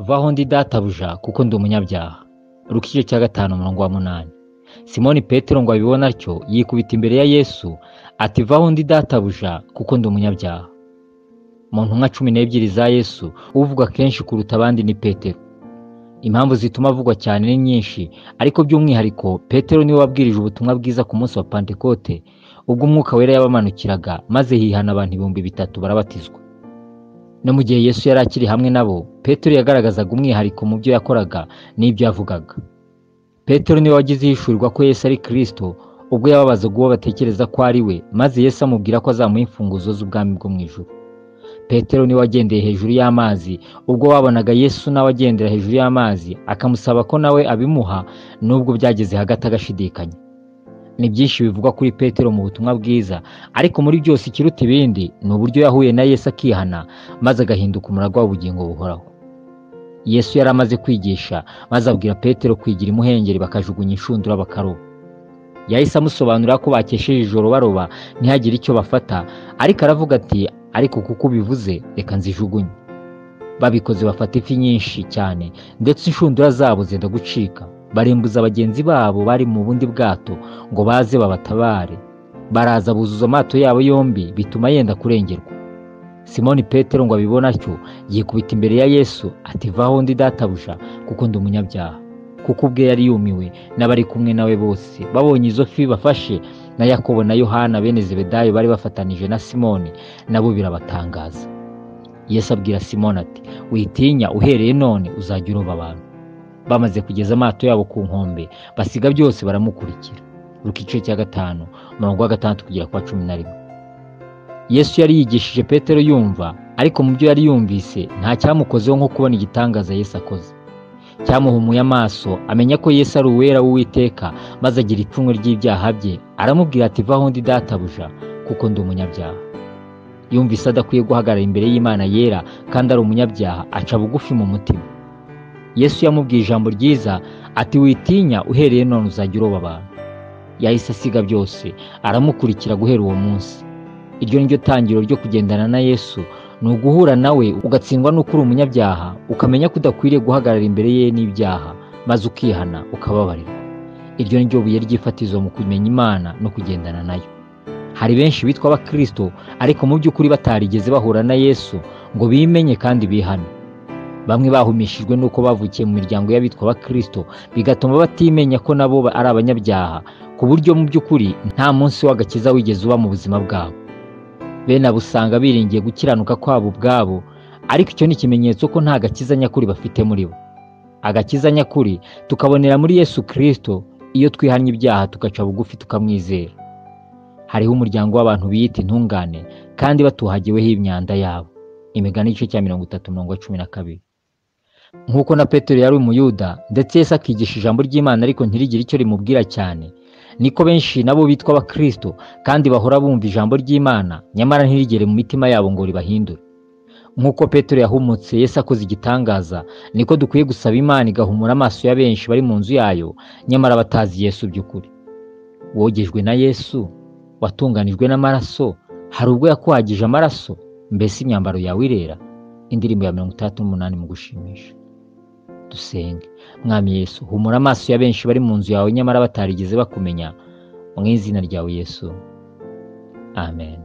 Aho Ndi Databuja kuko ndi umunyabyaha. Igice cya 5:8. Simoni Petero ngo abibone atyo yikubita imbere ya Yesu ati Aho Ndi Databuja kuko ndi umunyabyaha. Mu ntumwa 12 za Yesu uvugwa kenshi kuruta abandi ni Petero. Impamvu zituma avugwa cyane ni nyinshi, ariko by'umwihariko Petero niwe wabwirije ubutumwabwiza ku munsi wa Pentekote, ubwo Umwuka Wera yabamanukiraga maze hihana abantu 3,000 barabatizwa. No mu gihe Yesu yari akiri hamwe nabo, Petero yagaragazaga umwihariko mu byo yakoraga n'ibyo yavugaga. Petero niwe wagize ihishurirwa ko Yesu ari Kristo, ubwo yababazaga uwo batekereza ko ari we, maze Yesu amubwira ko azamuha imfunguzo z'ubwami bwo mu ijuru. Petero niwe wagendeye hejuru y'amazi, ubwo wabonaga Yesu nawe agendera hejuru y'amazi, akamusaba ko nawe abimuha, nubwo byageze hagati agashidikanya. Ni byinshi bivugwa kuri Petero mu butumwa bwiza, ariko muri byose ikiruta ibindi ni uburyo yahuye na Yesu akihana maze agahinduka umuragwa w'ubugingo buhoraho. Yesu yari amaze kwigisha maze abwira Petero kwigira imuhengeri bakajugunya inshundura bakaroba. Yahise amusobanurira ko bakesheje ijoro baroba ntihagire icyo bafata, ariko aravuga ati ariko kuko ubivuze reka nzijugunye. Babikoze bafata ifi nyinshi cyane, ndetse inshundura zabo zenda gucika. Barembuza bagenzi babo bari mu bundi bwato ngo baze babatabare. Baraza buzuza amato yabo yombi bituma yenda kurengerwa. Simoni Petero ngo abibone atyo yikubita imbere ya Yesu ati Aho Ndi Databuja kuko ndi umunyabyaha. Kuko ubwe yari yumiwe n'abari kumwe nawe bose babonye izo fi bafashe, na Yakobo na Yohana bene Zebedayo bari bafatanije na Simoni, nabo birabatangaza. Yesu abwira Simoni ati witinya, uhereye none uzajya uroba abantu. Bamaze kugeza amato yabo ku nkombe basiga byose baramukurikira. Igice cya 5:6-11. Yesu yari yigishije Petero yumva, ariko mu byo yari yumvise nta cyamukozeho nko kubona igitangaza Yesu akoze. Cyamuhumuye amaso amenya ko Yesu ari uwera w'Uwiteka, maze agira ipfunwe ry'ibyaha bye, aramubwira ati Aho Ndi Databuja kuko ndi umunyabyaha. Yumvise adakwiye guhagarara imbere y'Imana yera kandi ari umunyabyaha, aca bugufi mu mutima. Yesu yamubwiye ijambo ryiza ati witinya, uhereye none uzajya uroba abantu. Yahise asiga byose aramukurikira guhera uwo munsi. Iryo niryo tangiro ryo kugendana na Yesu, ni uguhura nawe ugatsindwa n'uko uri umunyabyaha, ukamenya ko udakwiriye guhagarara imbere ye n'ibyaha, maze ukihana ukababarira. Iryo niryo buye ry'ifatizo mu kumenya Imana no kugendana nayo. Hari benshi bitwa abakristo, ariko mu by'ukuri batarigeze bahura na Yesu ngo bimenye kandi bihane. Bamwe bahumishijwe nuko bavukiye mu miryango y'abitwa abakristo, bigatuma batimenya ko nabo ari abanyabyaha, ku buryo mu by'ukuri nta munsi w'agakiza wigeze uba mu buzima bwabo. Bene abo usanga biringiye gukiranuka kwabo ubwabo, ariko icyo ni ikimenyetso ko nta gakiza nyakuri bafite muri bo. Agakiza nyakuri tukabonera muri Yesu Kristo iyo twihannye ibyaha tugaca bugufi tukamwizera. Hariho umuryango w'abantu biyita intungane kandi batuhagiweho imyanda yabo. Imigani igice cya 30:12. Nk'uko na Petero yari umuyuda ndetse Yesu akigisha ijambo ry'Imana ariko ntirigire icyo rimubwira cyane, niko benshi nabo bitwa abakristo kandi bahora bumva ijambo ry'Imana nyamara ntirigere mu mitima yabo ngo ribahindure. Nk'uko Petero yahumutse Yesu akoze igitangaza, niko dukwiye gusaba Imana igahumura amaso ya benshi bari mu nzu yayo nyamara batazi Yesu by'ukuri. Wogejwe na Yesu, watunganijwe n'amaraso, hari ubwo yakwuhagije amaraso, mbese imyambaro yawe irera. Indirimbo ya 68 mu gushimisha. Dusenge. Mwami Yesu, humura amaso ya benshi bari mu nzu yawe nyamara batarigeze bakumenya, mu izina ryawe Yesu. Amen.